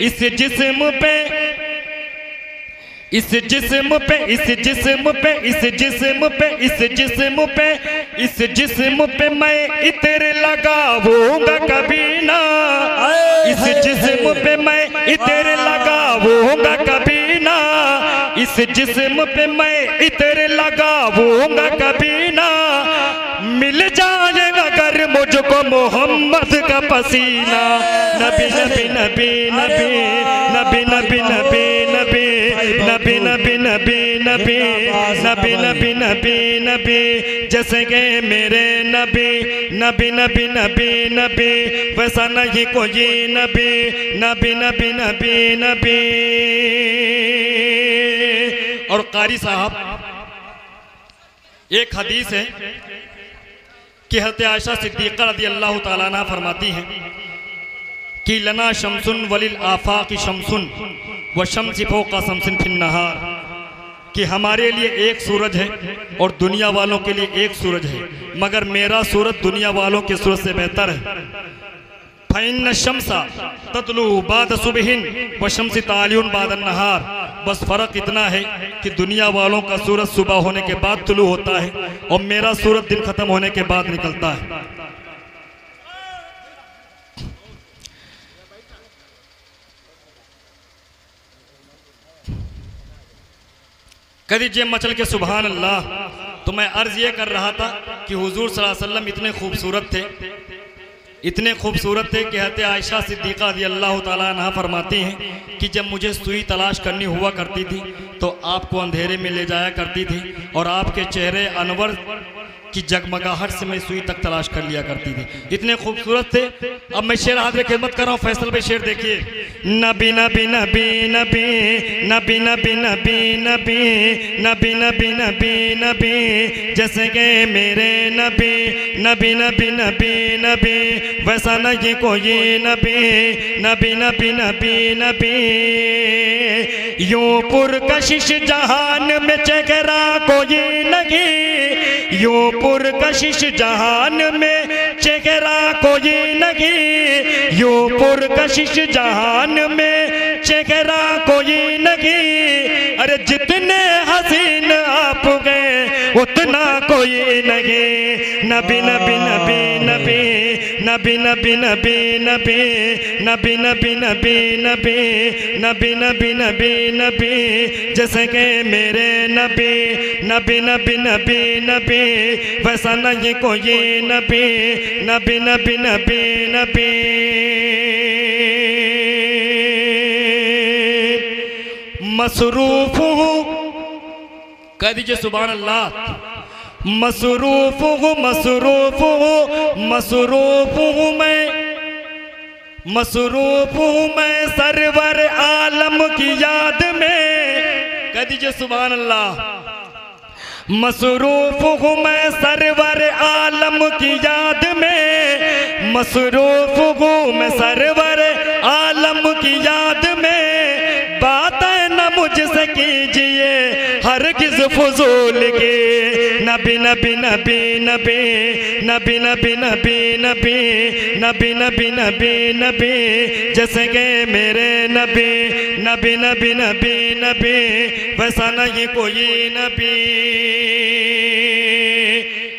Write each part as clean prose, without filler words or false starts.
इस जिस्म पे, इस जिस्म पे, इस जिस्म पे, इस जिस्म पे, इस जिस्म पे, इस जिस्म पे मैं इत्र लगाऊंगा कभी ना, इस जिस्म पे मैं इत्र लगाऊंगा कभी ना, इस जिस्म पे मैं इत्र लगाऊंगा कभी ना, मिल जाएगा अगर मुझको मोहम्मद का पसीना। नबी नबी नबी नबी नबी नबी नबी नबी नबी नबी नबी नबी नबी नबी नबी नबी, जैसे के मेरे नबी नबी नबी नबी नबी, वैसा नहीं कोई नबी नबी नबी नबी नबी। और कारी साहब एक हदीस है कि हज़रत आयशा सिद्दीक़ा रज़ी अल्लाह ताला अन्हा फरमाती हैं कि लना शमसुन वलिल आफाक़ि शमसुन व शम्सि फ़ौक़ा शम्सिन फिन नहार, कि हमारे लिए एक सूरज है और दुनिया वालों के लिए एक सूरज है, मगर मेरा सूरज दुनिया वालों के सूरज से बेहतर है। फ़इन्न शम्सा ततलू बाद सुबहिन व शम्सि तालियुन बाद नहार, बस फ़र्क इतना है कि दुनिया वालों का सूरज सुबह होने के बाद तुलू होता है और मेरा सूरज दिन ख़त्म होने के बाद निकलता है। कह दीजिए मचल के सुभान अल्लाह। तो मैं अर्ज़ ये कर रहा था कि हुजूर सल्लल्लाहु अलैहि वसल्लम इतने खूबसूरत थे, इतने खूबसूरत थे कि हज़रत आयशा सिद्दीक़ा रज़ी अल्लाह ताला अन्हा फरमाती हैं कि जब मुझे सुई तलाश करनी हुआ करती थी तो आपको अंधेरे में ले जाया करती थी और आपके चेहरे अनवर की जगमगाहट से मैं सुई तक तलाश कर लिया करती थी, इतने खूबसूरत थे। अब मैं शेर हाज़िर खिदमत कर रहा हूँ। फैसल भाई शेर देखिए। नबी नबी नबी नबी नबी नबी नबी नबी नबी नबी नबी नबी, जैसे के मेरे नबी नबी नबी नबी नबी, वैसा नहीं कोई नबी नबी नबी नबी नबी। यूं पुरकशिश जहान में चेहरा कोई नहीं, यूं पुरकशिश जहान में चेहरा कोई नहीं, यूं पुरकशिश जहान में चेहरा कोई नहीं। अरे जितने हसीन आप गए उतना कोई नहीं। नबी नबी नबी नबी नबी नबी नबी नबी नबी नबी नबी नबी नबी नबी नबी नबी, जैसे के मेरे नबी नबी नबी नबी नबी, वैसा नहीं कोई नबी नबी नबी नबी नबी। मसरूफ हूँ, कह दीजिए सुभान अल्लाह। मसरूफ हूँ, मसरूफ हूँ, मसरूफ हूँ मैं, मसरूफ हूँ मैं सरवर आलम की याद में। कह दीजिए सुभान अल्लाह। मसरूफ हूँ मैं सरवर आलम की याद में, मसरूफ हूँ मैं सरवर आलम की याद में। बातें न मुझसे कीजिए हरगिज़ फुजूल की। नबी नबी नबी नबी नबी नबी नबी नबी नबी नबी नबी नबी, जैसे के मेरे नबी नबी नबी नबी नबी, वैसा नहीं कोई नबी।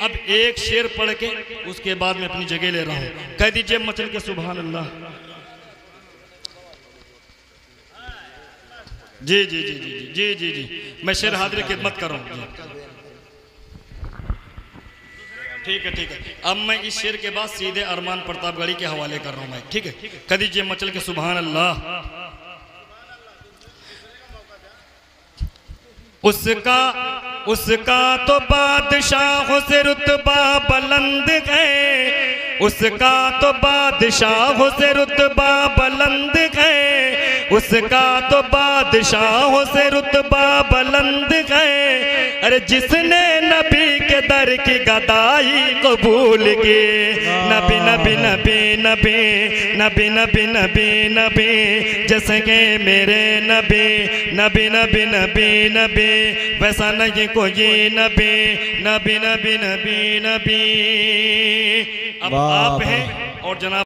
अब एक शेर पढ़ के उसके बाद मैं अपनी जगह ले रहा हूँ। कह दीजिए मचल के सुभान अल्लाह। जी जी जी जी जी जी जी, मैं शेर हाजिर खिदमत कर रहा हूँ। ठीक है ठीक है। अब मैं इस शेर के बाद सीधे अरमान प्रतापगढ़ी के हवाले कर रहा हूँ मैं, ठीक है। कह दीजिए मचल के सुभान अल्लाह। उसका उसका तो बादशाह से रुतबा बुलंद है, उसका तो बादशाह से रुतबा बुलंद है, उसका तो बादशाह से रुतबा बुलंद है। अरे जिसने नबी के दर की गदाई कबूल की। नबी नबी नबी नबी नबी नबी नबी नबी, जैसे के मेरे नबी नबी नबी नबी नबी, वैसा नहीं कोई नबी नबी नबी नबी नबी। अब आप हैं और जनाब